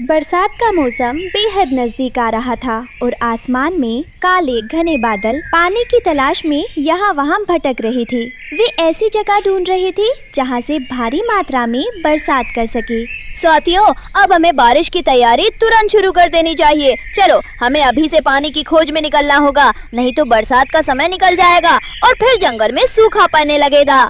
बरसात का मौसम बेहद नजदीक आ रहा था और आसमान में काले घने बादल पानी की तलाश में यहाँ वहाँ भटक रहे थे। वे ऐसी जगह ढूंढ रहे थे जहाँ से भारी मात्रा में बरसात कर सके। साथियों, अब हमें बारिश की तैयारी तुरंत शुरू कर देनी चाहिए। चलो, हमें अभी से पानी की खोज में निकलना होगा, नहीं तो बरसात का समय निकल जाएगा और फिर जंगल में सूखा पड़ने लगेगा।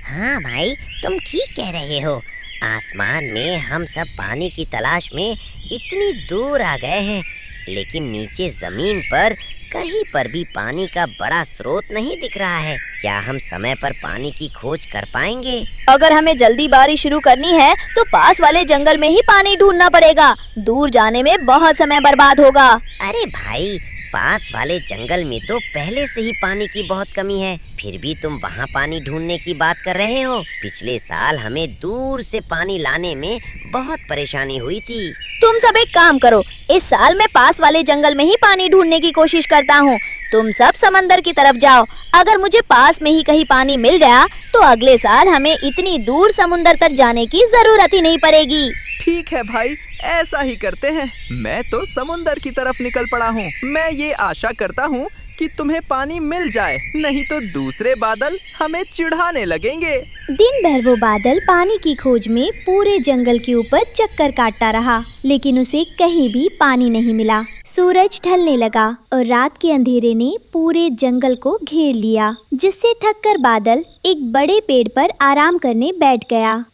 हाँ भाई, तुम ठीक कह रहे हो। आसमान में हम सब पानी की तलाश में इतनी दूर आ गए हैं, लेकिन नीचे जमीन पर कहीं पर भी पानी का बड़ा स्रोत नहीं दिख रहा है। क्या हम समय पर पानी की खोज कर पाएंगे? अगर हमें जल्दी बारिश शुरू करनी है तो पास वाले जंगल में ही पानी ढूंढना पड़ेगा। दूर जाने में बहुत समय बर्बाद होगा। अरे भाई, पास वाले जंगल में तो पहले से ही पानी की बहुत कमी है, फिर भी तुम वहाँ पानी ढूंढने की बात कर रहे हो। पिछले साल हमें दूर से पानी लाने में बहुत परेशानी हुई थी। तुम सब एक काम करो, इस साल मैं पास वाले जंगल में ही पानी ढूंढने की कोशिश करता हूँ। तुम सब समंदर की तरफ जाओ। अगर मुझे पास में ही कहीं पानी मिल गया तो अगले साल हमें इतनी दूर समुंदर तक जाने की जरूरत ही नहीं पड़ेगी। ठीक है भाई, ऐसा ही करते हैं। मैं तो समुंदर की तरफ निकल पड़ा हूँ। मैं ये आशा करता हूँ कि तुम्हें पानी मिल जाए, नहीं तो दूसरे बादल हमें चिढ़ाने लगेंगे। दिन भर वो बादल पानी की खोज में पूरे जंगल के ऊपर चक्कर काटता रहा, लेकिन उसे कहीं भी पानी नहीं मिला। सूरज ढलने लगा और रात के अंधेरे ने पूरे जंगल को घेर लिया, जिससे थककर बादल एक बड़े पेड़ पर आराम करने बैठ गया।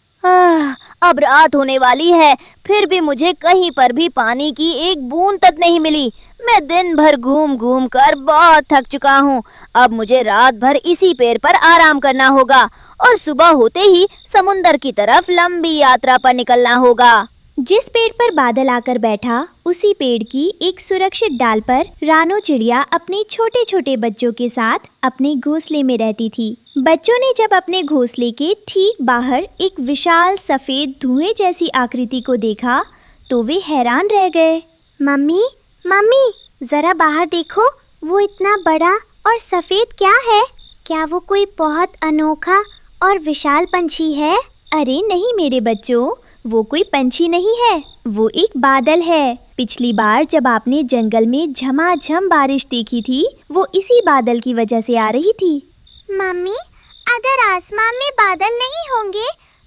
अब रात होने वाली है, फिर भी मुझे कहीं पर भी पानी की एक बूंद तक नहीं मिली। मैं दिन भर घूम घूम कर बहुत थक चुका हूँ। अब मुझे रात भर इसी पेड़ पर आराम करना होगा और सुबह होते ही समुंदर की तरफ लंबी यात्रा पर निकलना होगा। जिस पेड़ पर बादल आकर बैठा, उसी पेड़ की एक सुरक्षित डाल पर रानो चिड़िया अपने छोटे छोटे बच्चों के साथ अपने घोंसले में रहती थी। बच्चों ने जब अपने घोंसले के ठीक बाहर एक विशाल सफेद धुएं जैसी आकृति को देखा तो वे हैरान रह गए। मम्मी, मम्मी, जरा बाहर देखो, वो इतना बड़ा और सफेद क्या है? क्या वो कोई बहुत अनोखा और विशाल पंछी है? अरे नहीं मेरे बच्चों, वो कोई पंछी नहीं है, वो एक बादल है। पिछली बार जब आपने जंगल में झमाझम बारिश देखी थी, वो इसी बादल की वजह से आ रही थी। मम्मी, अगर आसमान में बादल नहीं होंगे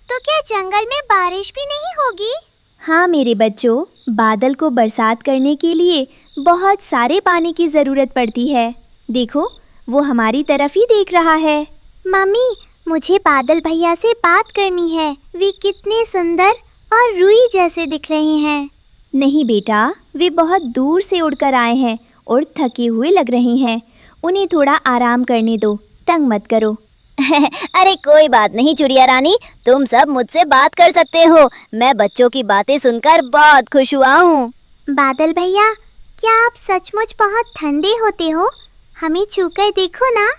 तो क्या जंगल में बारिश भी नहीं होगी? हाँ मेरे बच्चों, बादल को बरसात करने के लिए बहुत सारे पानी की जरूरत पड़ती है। देखो, वो हमारी तरफ ही देख रहा है। मम्मी, मुझे बादल भैया से बात करनी है। वे कितने सुंदर और रूई जैसे दिख रहे हैं। नहीं बेटा, वे बहुत दूर से उड़कर आए हैं और थके हुए लग रहे हैं। उन्हें थोड़ा आराम करने दो, तंग मत करो। अरे कोई बात नहीं चिड़िया रानी, तुम सब मुझसे बात कर सकते हो। मैं बच्चों की बातें सुनकर बहुत खुश हुआ हूँ। बादल भैया, क्या आप सचमुच बहुत ठंडे होते हो? हमें छूकर देखो ना।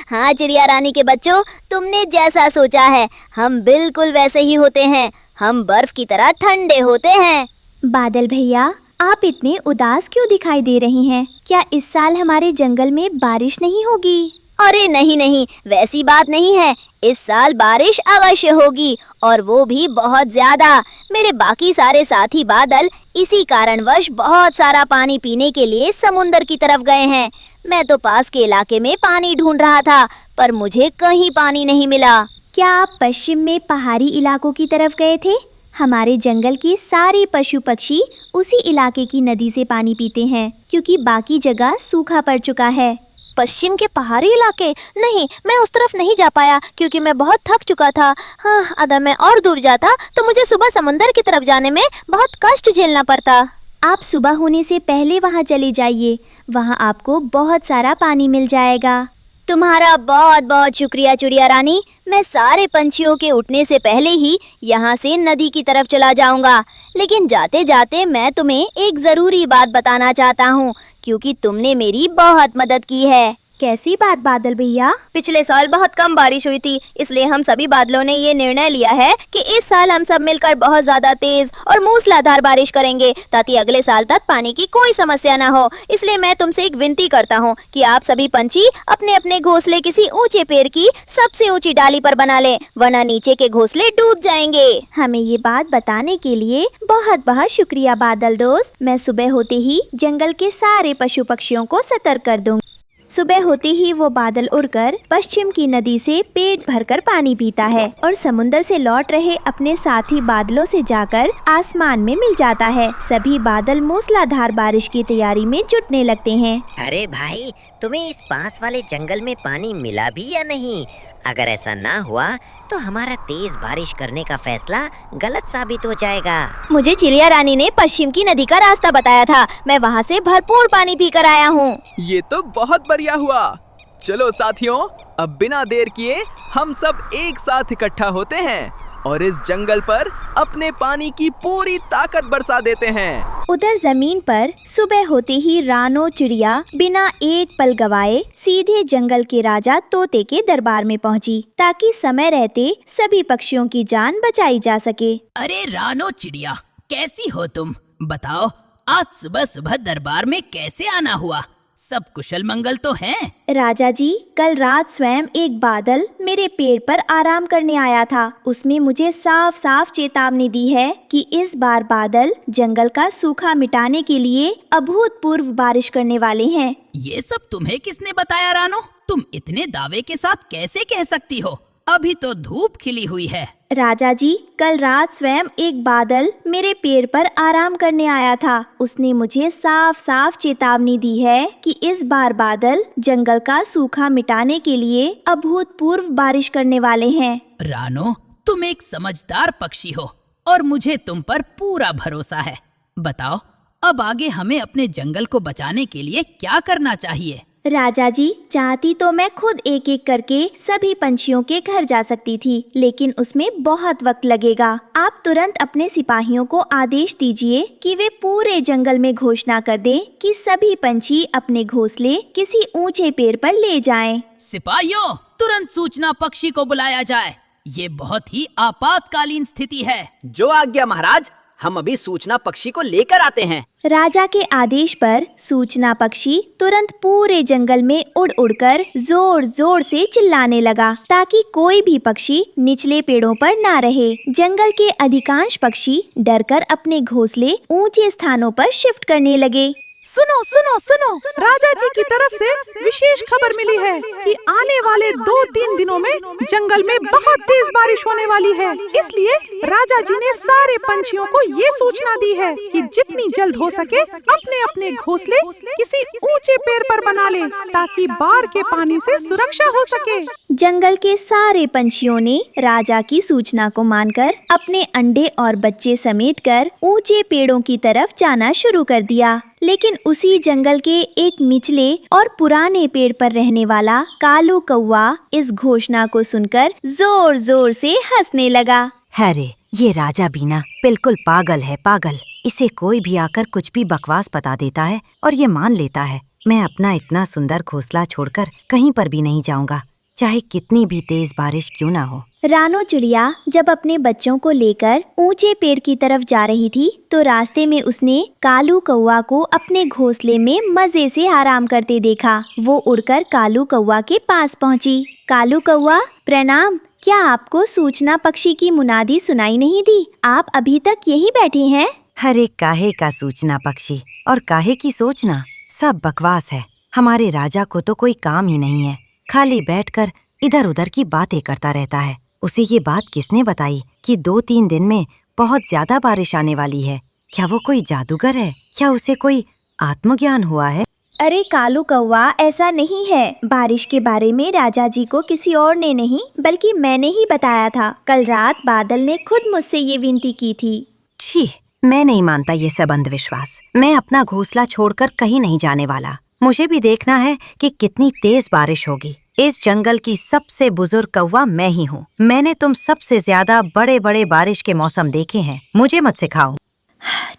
हाँ चिड़िया रानी के बच्चों, तुमने जैसा सोचा है हम बिल्कुल वैसे ही होते हैं। हम बर्फ की तरह ठंडे होते हैं। बादल भैया, आप इतने उदास क्यों दिखाई दे रहे हैं? क्या इस साल हमारे जंगल में बारिश नहीं होगी? अरे नहीं नहीं, वैसी बात नहीं है। इस साल बारिश अवश्य होगी और वो भी बहुत ज्यादा। मेरे बाकी सारे साथी बादल इसी कारणवश बहुत सारा पानी पीने के लिए समुंदर की तरफ गए हैं। मैं तो पास के इलाके में पानी ढूंढ रहा था, पर मुझे कहीं पानी नहीं मिला। क्या आप पश्चिम में पहाड़ी इलाकों की तरफ गए थे? हमारे जंगल के सारे पशु पक्षी उसी इलाके की नदी से पानी पीते हैं, क्योंकि बाकी जगह सूखा पड़ चुका है। पश्चिम के पहाड़ी इलाके? नहीं, मैं उस तरफ नहीं जा पाया क्योंकि मैं बहुत थक चुका था। हाँ, अगर मैं और दूर जाता तो मुझे सुबह समुंदर की तरफ जाने में बहुत कष्ट झेलना पड़ता। आप सुबह होने से पहले वहाँ चले जाइए, वहाँ आपको बहुत सारा पानी मिल जाएगा। तुम्हारा बहुत बहुत शुक्रिया चिड़िया रानी। मैं सारे पंछियों के उठने से पहले ही यहाँ से नदी की तरफ चला जाऊँगा। लेकिन जाते जाते मैं तुम्हें एक ज़रूरी बात बताना चाहता हूँ, क्योंकि तुमने मेरी बहुत मदद की है। कैसी बात बादल भैया? पिछले साल बहुत कम बारिश हुई थी, इसलिए हम सभी बादलों ने ये निर्णय लिया है कि इस साल हम सब मिलकर बहुत ज्यादा तेज और मूसलाधार बारिश करेंगे ताकि अगले साल तक पानी की कोई समस्या न हो। इसलिए मैं तुमसे एक विनती करता हूँ कि आप सभी पंछी अपने अपने घोंसले किसी ऊंचे पेड़ की सबसे ऊंची डाली पर बना लें, वरना नीचे के घोंसले डूब जाएंगे। हमें ये बात बताने के लिए बहुत बहुत शुक्रिया बादल दोस्त। मैं सुबह होते ही जंगल के सारे पशु पक्षियों को सतर्क कर दूंगी। सुबह होते ही वो बादल उड़कर पश्चिम की नदी से पेट भरकर पानी पीता है और समुंदर से लौट रहे अपने साथी बादलों से जाकर आसमान में मिल जाता है। सभी बादल मूसलाधार बारिश की तैयारी में जुटने लगते हैं। अरे भाई, तुम्हें इस पास वाले जंगल में पानी मिला भी या नहीं? अगर ऐसा ना हुआ तो हमारा तेज बारिश करने का फैसला गलत साबित हो जाएगा। मुझे चिड़िया रानी ने पश्चिम की नदी का रास्ता बताया था, मैं वहाँ से भरपूर पानी पी कर आया हूँ। ये तो बहुत बढ़िया हुआ। चलो साथियों, अब बिना देर किए हम सब एक साथ इकट्ठा होते हैं और इस जंगल पर अपने पानी की पूरी ताकत बरसा देते हैं। उधर जमीन पर सुबह होते ही रानो चिड़िया बिना एक पल गवाए सीधे जंगल के राजा तोते के दरबार में पहुंची ताकि समय रहते सभी पक्षियों की जान बचाई जा सके। अरे रानो चिड़िया, कैसी हो तुम? बताओ, आज सुबह सुबह दरबार में कैसे आना हुआ? सब कुशल मंगल तो हैं? राजा जी, कल रात स्वयं एक बादल मेरे पेड़ पर आराम करने आया था। उसमें मुझे साफ साफ चेतावनी दी है कि इस बार बादल जंगल का सूखा मिटाने के लिए अभूतपूर्व बारिश करने वाले हैं। ये सब तुम्हें किसने बताया रानो? तुम इतने दावे के साथ कैसे कह सकती हो? अभी तो धूप खिली हुई है। राजा जी, कल रात स्वयं एक बादल मेरे पेड़ पर आराम करने आया था। उसने मुझे साफ साफ चेतावनी दी है कि इस बार बादल जंगल का सूखा मिटाने के लिए अभूतपूर्व बारिश करने वाले हैं। रानो, तुम एक समझदार पक्षी हो और मुझे तुम पर पूरा भरोसा है। बताओ, अब आगे हमें अपने जंगल को बचाने के लिए क्या करना चाहिए? राजा जी, चाहती तो मैं खुद एक एक करके सभी पंछियों के घर जा सकती थी, लेकिन उसमें बहुत वक्त लगेगा। आप तुरंत अपने सिपाहियों को आदेश दीजिए कि वे पूरे जंगल में घोषणा कर दें कि सभी पंछी अपने घोंसले किसी ऊंचे पेड़ पर ले जाएं। सिपाहियों, तुरंत सूचना पक्षी को बुलाया जाए। ये बहुत ही आपातकालीन स्थिति है। जो आज्ञा महाराज, हम अभी सूचना पक्षी को लेकर आते हैं। राजा के आदेश पर सूचना पक्षी तुरंत पूरे जंगल में उड़ उड़कर जोर जोर से चिल्लाने लगा ताकि कोई भी पक्षी निचले पेड़ों पर ना रहे। जंगल के अधिकांश पक्षी डरकर अपने घोंसले ऊंचे स्थानों पर शिफ्ट करने लगे। सुनो सुनो सुनो, राजा जी की तरफ से विशेष खबर मिली है कि आने वाले 2-3 दिनों में जंगल में बहुत तेज बारिश होने वाली है। इसलिए राजा जी ने सारे पंछियों को ये सूचना दी है कि जितनी जल्द हो सके अपने अपने घोंसले किसी ऊंचे पेड़ पर बना लें ताकि बाढ़ के पानी से सुरक्षा हो सके। जंगल के सारे पंछियों ने राजा की सूचना को मानकर अपने अंडे और बच्चे समेटकर ऊंचे पेड़ों की तरफ जाना शुरू कर दिया। लेकिन उसी जंगल के एक निचले और पुराने पेड़ पर रहने वाला कालू कौवा इस घोषणा को सुनकर जोर जोर से हंसने लगा। अरे, ये राजा बीना बिल्कुल पागल है, पागल। इसे कोई भी आकर कुछ भी बकवास बता देता है और ये मान लेता है। मैं अपना इतना सुंदर घोंसला छोड़कर कहीं पर भी नहीं जाऊंगा, चाहे कितनी भी तेज बारिश क्यों ना हो। रानो चिड़िया जब अपने बच्चों को लेकर ऊंचे पेड़ की तरफ जा रही थी तो रास्ते में उसने कालू कौवा को अपने घोंसले में मजे से आराम करते देखा। वो उड़कर कालू कौवा के पास पहुंची। कालू कौवा, प्रणाम। क्या आपको सूचना पक्षी की मुनादी सुनाई नहीं दी? आप अभी तक यही बैठे हैं? अरे, काहे का सूचना पक्षी और काहे की सोचना, सब बकवास है। हमारे राजा को तो कोई काम ही नहीं है, खाली बैठकर इधर उधर की बातें करता रहता है। उसे ये बात किसने बताई कि 2-3 दिन में बहुत ज्यादा बारिश आने वाली है? क्या वो कोई जादूगर है? क्या उसे कोई आत्मज्ञान हुआ है? अरे कालू कौवा, ऐसा नहीं है। बारिश के बारे में राजा जी को किसी और ने नहीं बल्कि मैंने ही बताया था। कल रात बादल ने खुद मुझसे ये विनती की थी। छी, मैं नहीं मानता ये सब अंधविश्वास। मैं अपना घोंसला छोड़कर कहीं नहीं जाने वाला। मुझे भी देखना है कि कितनी तेज बारिश होगी। इस जंगल की सबसे बुजुर्ग कौवा मैं ही हूँ। मैंने तुम सबसे ज्यादा बड़े बड़े बारिश के मौसम देखे हैं, मुझे मत सिखाओ।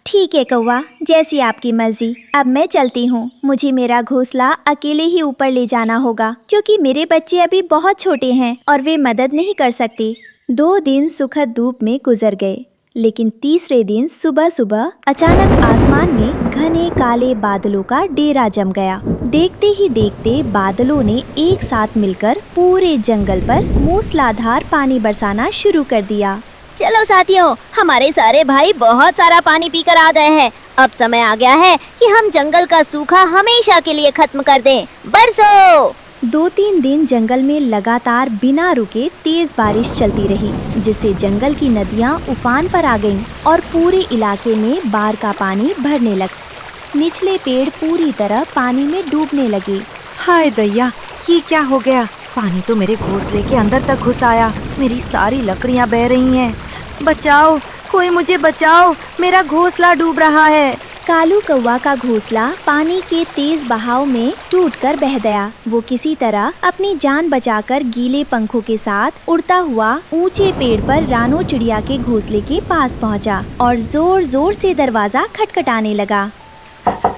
ठीक है कौवा, जैसी आपकी मर्जी। अब मैं चलती हूँ। मुझे मेरा घोंसला अकेले ही ऊपर ले जाना होगा क्योंकि मेरे बच्चे अभी बहुत छोटे हैं और वे मदद नहीं कर सकते। 2 दिन सुखद धूप में गुजर गए, लेकिन तीसरे दिन सुबह सुबह अचानक आसमान में घने काले बादलों का डेरा जम गया। देखते ही देखते बादलों ने एक साथ मिलकर पूरे जंगल पर मूसलाधार पानी बरसाना शुरू कर दिया। चलो साथियों, हमारे सारे भाई बहुत सारा पानी पीकर आ गए हैं। अब समय आ गया है कि हम जंगल का सूखा हमेशा के लिए खत्म कर दें। बरसो! 2-3 दिन जंगल में लगातार बिना रुके तेज बारिश चलती रही, जिससे जंगल की नदियां उफान पर आ गईं और पूरे इलाके में बाढ़ का पानी भरने लगा। निचले पेड़ पूरी तरह पानी में डूबने लगे। हाय दैया, ये क्या हो गया? पानी तो मेरे घोंसले के अंदर तक घुस आया। मेरी सारी लकड़ियां बह रही हैं। बचाओ, कोई मुझे बचाओ, मेरा घोंसला डूब रहा है। कालू कौवा का घोंसला पानी के तेज बहाव में टूटकर बह गया। वो किसी तरह अपनी जान बचाकर गीले पंखों के साथ उड़ता हुआ ऊंचे पेड़ पर रानो चिड़िया के घोंसले के पास पहुंचा और जोर जोर से दरवाजा खटखटाने लगा।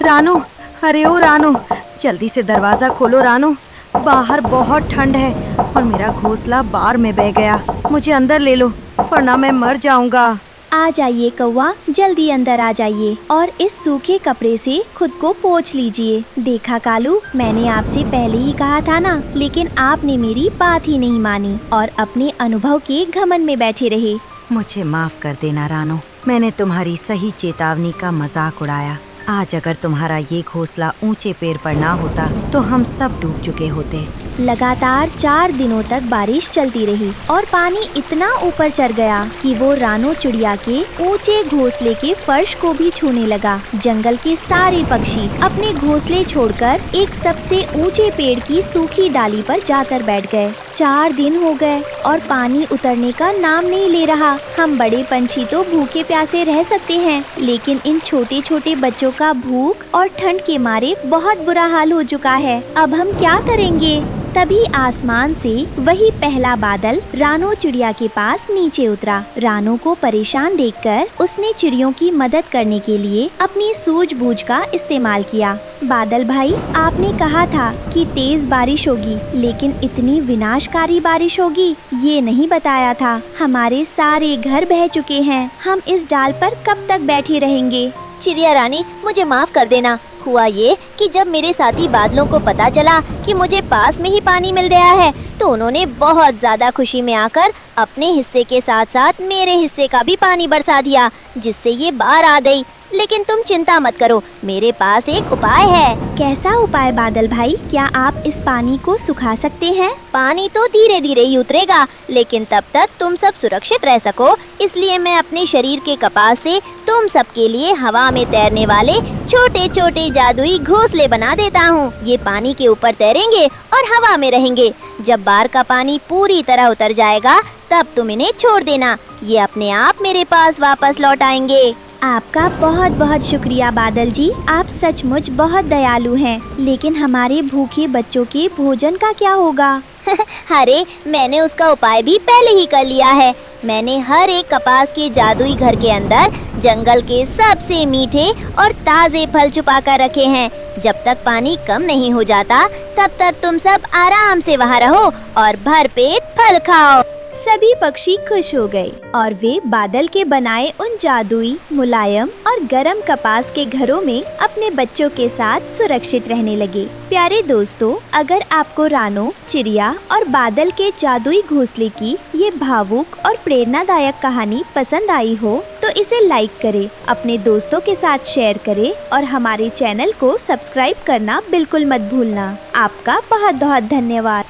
रानो, अरे ओ रानो, जल्दी से दरवाजा खोलो रानो। बाहर बहुत ठंड है और मेरा घोंसला बाढ़ में बह गया। मुझे अंदर ले लो वरना मैं मर जाऊंगा। आ जाइए कौवा, जल्दी अंदर आ जाइए और इस सूखे कपड़े से खुद को पोंछ लीजिए। देखा कालू, मैंने आपसे पहले ही कहा था ना, लेकिन आपने मेरी बात ही नहीं मानी और अपने अनुभव के घमंड में बैठे रहे। मुझे माफ कर देना रानो, मैंने तुम्हारी सही चेतावनी का मजाक उड़ाया। आज अगर तुम्हारा ये घोंसला ऊंचे पेड़ पर ना होता तो हम सब डूब चुके होते। लगातार 4 दिनों तक बारिश चलती रही और पानी इतना ऊपर चढ़ गया कि वो रानो चिड़िया के ऊंचे घोंसले के फर्श को भी छूने लगा। जंगल के सारे पक्षी अपने घोंसले छोड़कर एक सबसे ऊंचे पेड़ की सूखी डाली पर जाकर बैठ गए। 4 दिन हो गए और पानी उतरने का नाम नहीं ले रहा। हम बड़े पंछी तो भूखे प्यासे रह सकते हैं, लेकिन इन छोटे छोटे बच्चों का भूख और ठंड के मारे बहुत बुरा हाल हो चुका है। अब हम क्या करेंगे? तभी आसमान से वही पहला बादल रानो चिड़िया के पास नीचे उतरा। रानो को परेशान देखकर उसने चिड़ियों की मदद करने के लिए अपनी सूझबूझ का इस्तेमाल किया। बादल भाई, आपने कहा था कि तेज बारिश होगी, लेकिन इतनी विनाशकारी बारिश होगी ये नहीं बताया था। हमारे सारे घर बह चुके हैं। हम इस डाल पर कब तक बैठे रहेंगे? चिड़िया रानी, मुझे माफ कर देना। हुआ ये कि जब मेरे साथी बादलों को पता चला कि मुझे पास में ही पानी मिल गया है, तो उन्होंने बहुत ज्यादा खुशी में आकर अपने हिस्से के साथ साथ मेरे हिस्से का भी पानी बरसा दिया, जिससे ये बाढ़ आ गई। लेकिन तुम चिंता मत करो, मेरे पास एक उपाय है। कैसा उपाय बादल भाई? क्या आप इस पानी को सुखा सकते हैं? पानी तो धीरे धीरे ही उतरेगा, लेकिन तब तक तुम सब सुरक्षित रह सको, इसलिए मैं अपने शरीर के कपास से तुम सबके लिए हवा में तैरने वाले छोटे छोटे जादुई घोंसले बना देता हूँ। ये पानी के ऊपर तैरेंगे और हवा में रहेंगे। जब बाढ़ का पानी पूरी तरह उतर जाएगा, तब तुम इन्हें छोड़ देना। ये अपने आप मेरे पास वापस लौट आएंगे। आपका बहुत बहुत शुक्रिया बादल जी, आप सचमुच बहुत दयालु हैं। लेकिन हमारे भूखे बच्चों के भोजन का क्या होगा? अरे, मैंने उसका उपाय भी पहले ही कर लिया है। मैंने हर एक कपास के जादुई घर के अंदर जंगल के सबसे मीठे और ताजे फल छुपा कर रखे हैं। जब तक पानी कम नहीं हो जाता, तब तक तुम सब आराम से वहाँ रहो और भरपेट फल खाओ। सभी पक्षी खुश हो गए और वे बादल के बनाए उन जादुई, मुलायम और गर्म कपास के घरों में अपने बच्चों के साथ सुरक्षित रहने लगे। प्यारे दोस्तों, अगर आपको रानो, चिड़िया और बादल के जादुई घोंसले की ये भावुक और प्रेरणादायक कहानी पसंद आई हो तो इसे लाइक करें, अपने दोस्तों के साथ शेयर करें और हमारे चैनल को सब्सक्राइब करना बिल्कुल मत भूलना। आपका बहुत बहुत धन्यवाद।